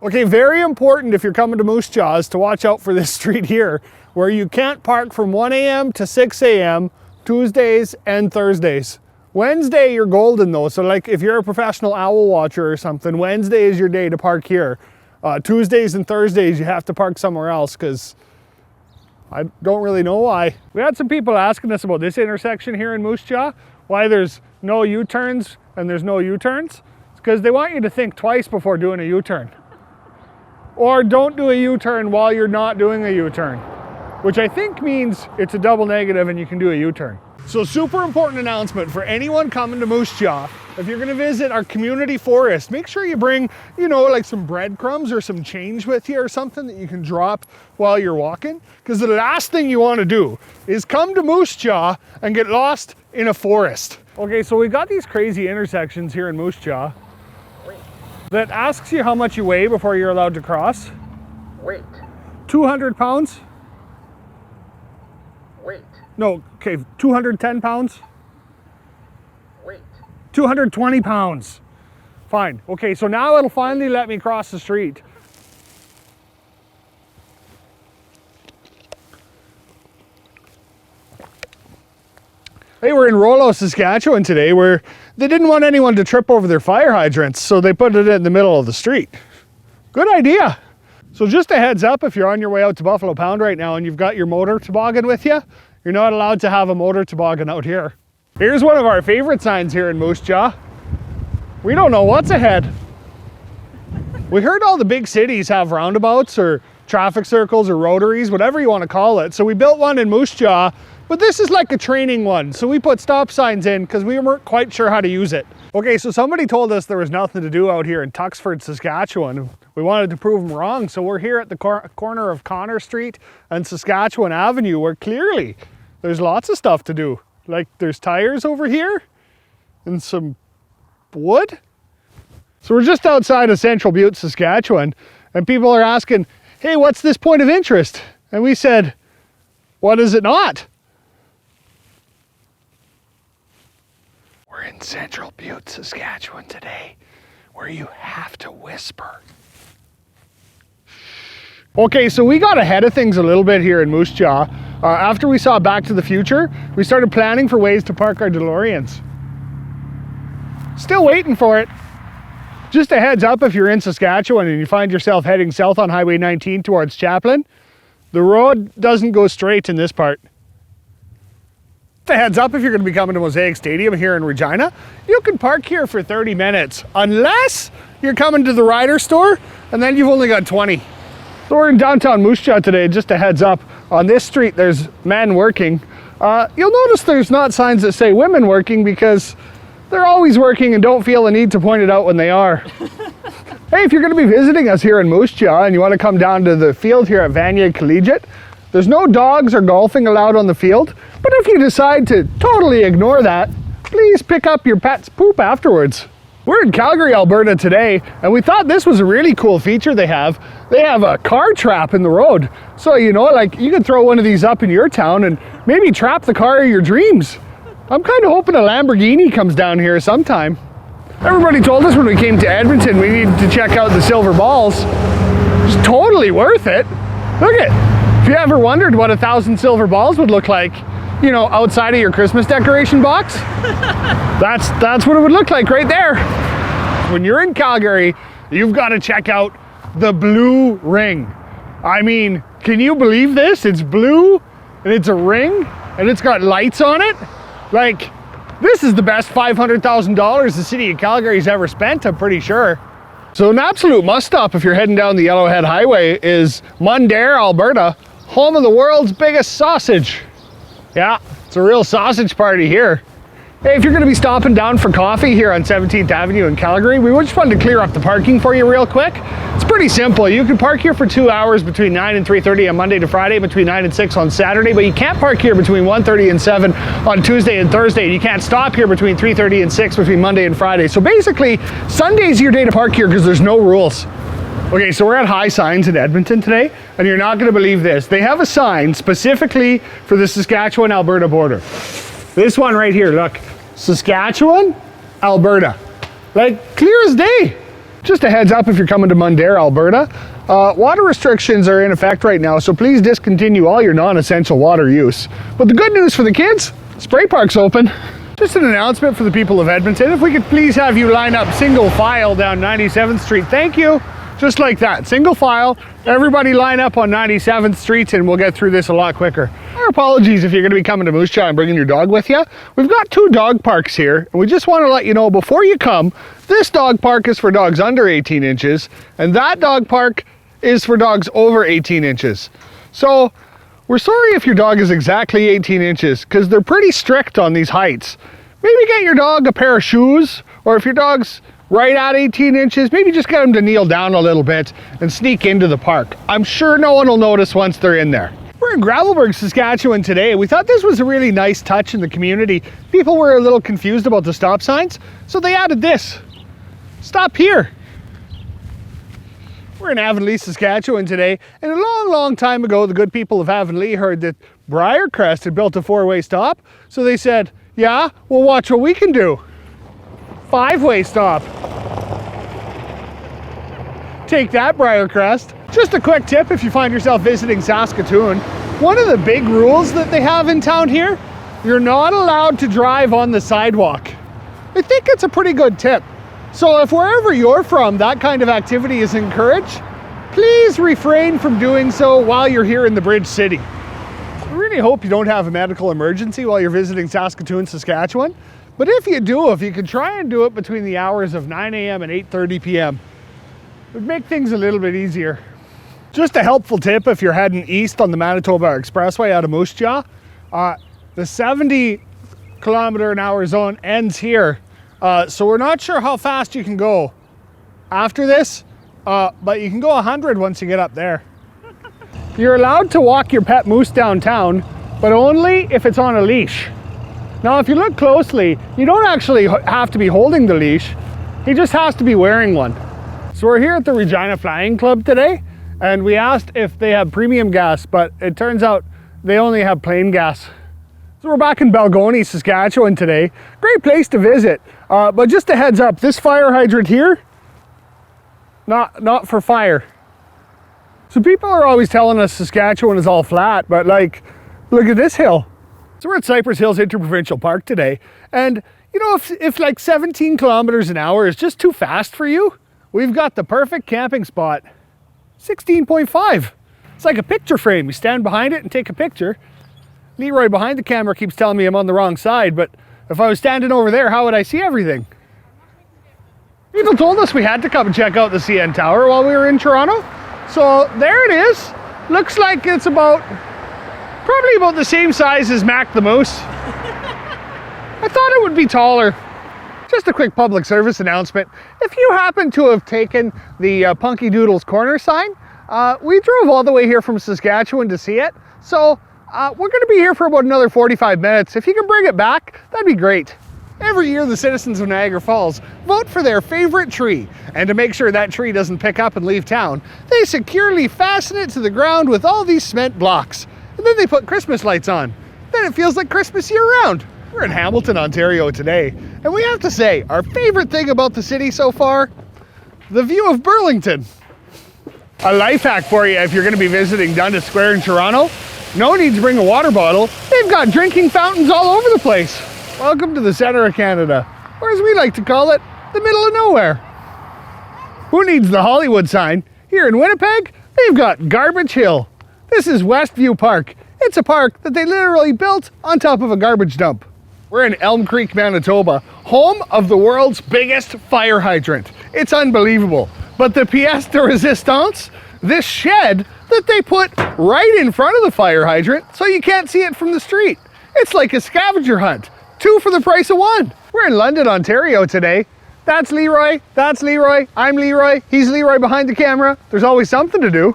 Okay, very important if you're coming to Moose Jaw is to watch out for this street here, where you can't park from 1 a.m. to 6 a.m. Tuesdays and Thursdays. Wednesday, you're golden though. So like if you're a professional owl watcher or something, Wednesday is your day to park here. Tuesdays and Thursdays, you have to park somewhere else because I don't really know why. We had some people asking us about this intersection here in Moose Jaw, why there's no U-turns and there's no U-turns. It's because they want you to think twice before doing a U-turn. Or don't do a U-turn while you're not doing a U-turn, which I think means it's a double negative and you can do a U-turn. So super important announcement for anyone coming to Moose Jaw. If you're gonna visit our community forest, make sure you bring, you know, like some breadcrumbs or some change with you or something that you can drop while you're walking. Because the last thing you wanna do is come to Moose Jaw and get lost in a forest. Okay, so we got these crazy intersections here in Moose Jaw that asks you how much you weigh before you're allowed to cross. Weight. 200 pounds? Weight. No, okay, 210 pounds? Weight. 220 pounds. Fine. Okay, so now it'll finally let me cross the street. Hey, we're in Rollo, Saskatchewan today, where they didn't want anyone to trip over their fire hydrants, so they put it in the middle of the street. Good idea. So just a heads up, if you're on your way out to Buffalo Pound right now and you've got your motor toboggan with you, you're not allowed to have a motor toboggan out here. Here's one of our favorite signs here in Moose Jaw. We don't know what's ahead. We heard all the big cities have roundabouts or traffic circles or rotaries, whatever you want to call it. So we built one in Moose Jaw, but this is like a training one. So we put stop signs in because we weren't quite sure how to use it. Okay, so somebody told us there was nothing to do out here in Tuxford, Saskatchewan. We wanted to prove them wrong. So we're here at the corner of Connor Street and Saskatchewan Avenue, where clearly there's lots of stuff to do. Like there's tires over here and some wood. So we're just outside of Central Butte, Saskatchewan, and people are asking, hey, what's this point of interest? And we said, what is it not? We're in Central Butte, Saskatchewan today, where you have to whisper. Okay, so we got ahead of things a little bit here in Moose Jaw. After we saw Back to the Future, we started planning for ways to park our DeLoreans. Still waiting for it. Just a heads up, if you're in Saskatchewan and you find yourself heading south on Highway 19 towards Chaplin, the road doesn't go straight in this part. Just a heads up, if you're going to be coming to Mosaic Stadium here in Regina, you can park here for 30 minutes, unless you're coming to the Rider store, and then you've only got 20. So we're in downtown Moose Jaw today. Just a heads up, on this street there's men working. You'll notice there's not signs that say women working because they're always working and don't feel the need to point it out when they are. Hey, if you're going to be visiting us here in Moose Jaw and you want to come down to the field here at Vanier Collegiate, there's no dogs or golfing allowed on the field, but if you decide to totally ignore that, please pick up your pet's poop afterwards. We're in Calgary, Alberta today, and we thought this was a really cool feature they have. They have a car trap in the road. So, you know, like you could throw one of these up in your town and maybe trap the car of your dreams. I'm kind of hoping a Lamborghini comes down here sometime. Everybody told us when we came to Edmonton we needed to check out the silver balls. It's totally worth it. Look at, if you ever wondered what 1,000 silver balls would look like, you know, outside of your Christmas decoration box, that's what it would look like right there. When you're in Calgary, you've got to check out the Blue Ring. I mean, can you believe this? It's blue and it's a ring and it's got lights on it. Like, this is the best $500,000 the city of Calgary's ever spent, I'm pretty sure. So an absolute must stop if you're heading down the Yellowhead Highway is Mundare, Alberta, home of the world's biggest sausage. Yeah, it's a real sausage party here. Hey, if you're gonna be stopping down for coffee here on 17th Avenue in Calgary, we just wanted to clear up the parking for you real quick. It's pretty simple. You can park here for 2 hours between 9 and 3:30 on Monday to Friday, between 9 and 6 on Saturday, but you can't park here between 1:30 and 7 on Tuesday and Thursday, and you can't stop here between 3:30 and 6 between Monday and Friday. So basically, Sunday's your day to park here because there's no rules. Okay, so we're at High Signs in Edmonton today, and you're not gonna believe this. They have a sign specifically for the Saskatchewan-Alberta border. This one right here, look. Saskatchewan, Alberta. Like, clear as day. Just a heads up if you're coming to Mundare, Alberta, water restrictions are in effect right now, so please discontinue all your non-essential water use. But the good news for the kids, Spray Park's open. Just an announcement for the people of Edmonton. If we could please have you line up single file down 97th Street. Thank you. Just like that, single file, everybody line up on 97th Street and we'll get through this a lot quicker. Our apologies if you're gonna be coming to Moose Jaw and bringing your dog with you. We've got 2 dog parks here, and we just wanna let you know before you come, this dog park is for dogs under 18 inches, and that dog park is for dogs over 18 inches. So, we're sorry if your dog is exactly 18 inches, because they're pretty strict on these heights. Maybe get your dog a pair of shoes, or if your dog's right at 18 inches, maybe just get them to kneel down a little bit and sneak into the park. I'm sure no one will notice once they're in there. We're in Gravelbourg, Saskatchewan today. We thought this was a really nice touch in the community. People were a little confused about the stop signs, so they added this. Stop here. We're in Avonlea, Saskatchewan today, and a long, long time ago, the good people of Avonlea heard that Briarcrest had built a 4-way stop, so they said, yeah, well, watch what we can do. 5-way stop. Take that, Briarcrest. Just a quick tip if you find yourself visiting Saskatoon, one of the big rules that they have in town here, you're not allowed to drive on the sidewalk. I think it's a pretty good tip. So if wherever you're from, that kind of activity is encouraged, please refrain from doing so while you're here in the Bridge City. I really hope you don't have a medical emergency while you're visiting Saskatoon, Saskatchewan. But if you do, if you could try and do it between the hours of 9 a.m. and 8:30 p.m., it would make things a little bit easier. Just a helpful tip if you're heading east on the Manitoba Expressway out of Moose Jaw, the 70-kilometer-an-hour zone ends here. So we're not sure how fast you can go after this, but you can go 100 once you get up there. You're allowed to walk your pet moose downtown, but only if it's on a leash. Now, if you look closely, you don't actually have to be holding the leash. He just has to be wearing one. So we're here at the Regina Flying Club today, and we asked if they have premium gas, but it turns out they only have plain gas. So we're back in Balgonie, Saskatchewan today. Great place to visit, but just a heads up, this fire hydrant here, not for fire. So people are always telling us Saskatchewan is all flat, but like, look at this hill. So we're at Cypress Hills Interprovincial Park today, and you know, if like 17 kilometers an hour is just too fast for you, we've got the perfect camping spot. 16.5. It's like a picture frame. You stand behind it and take a picture. Leroy behind the camera keeps telling me I'm on the wrong side, but if I was standing over there, how would I see everything? People told us we had to come and check out the CN Tower while we were in Toronto. So there it is. Looks like it's probably about the same size as Mac the Moose. I thought it would be taller. Just a quick public service announcement. If you happen to have taken the Punky Doodles Corner sign, we drove all the way here from Saskatchewan to see it. So we're gonna be here for about another 45 minutes. If you can bring it back, that'd be great. Every year, the citizens of Niagara Falls vote for their favorite tree. And to make sure that tree doesn't pick up and leave town, they securely fasten it to the ground with all these cement blocks. And then they put Christmas lights on. Then it feels like Christmas year-round. We're in Hamilton, Ontario today, and we have to say, our favorite thing about the city so far, the view of Burlington. A life hack for you if you're gonna be visiting Dundas Square in Toronto, no need to bring a water bottle. They've got drinking fountains all over the place. Welcome to the center of Canada, or as we like to call it, the middle of nowhere. Who needs the Hollywood sign? Here in Winnipeg, they've got Garbage Hill. This is Westview Park. It's a park that they literally built on top of a garbage dump. We're in Elm Creek, Manitoba, home of the world's biggest fire hydrant. It's unbelievable. But the pièce de résistance, this shed that they put right in front of the fire hydrant so you can't see it from the street. It's like a scavenger hunt. 2 for the price of 1. We're in London, Ontario today. That's Leroy, I'm Leroy, he's Leroy behind the camera. There's always something to do.